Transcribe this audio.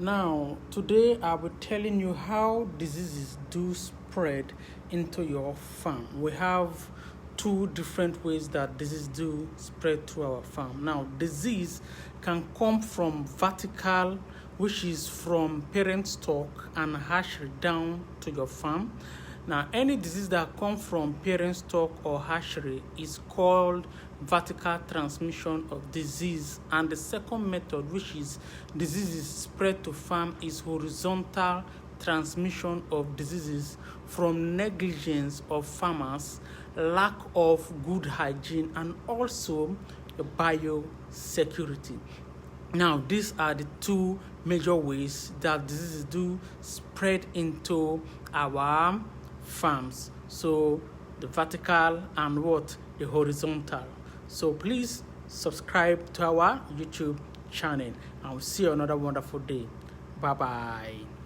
Now, today I'll be telling you how diseases do spread into your farm. We have two different ways that disease do spread to our farm. Now, disease can come from vertical, which is from parent stock and hatchery down to your farm. Now, any disease that comes from parent stock or hatchery is called vertical transmission of disease. And the second method, which is diseases spread to farm, is horizontal transmission of diseases from negligence of farmers, lack of good hygiene, and also biosecurity. Now, these are the two major ways that diseases do spread into our farms. So the vertical and the horizontal. So please subscribe to our YouTube channel, and we'll see you another wonderful day. Bye bye.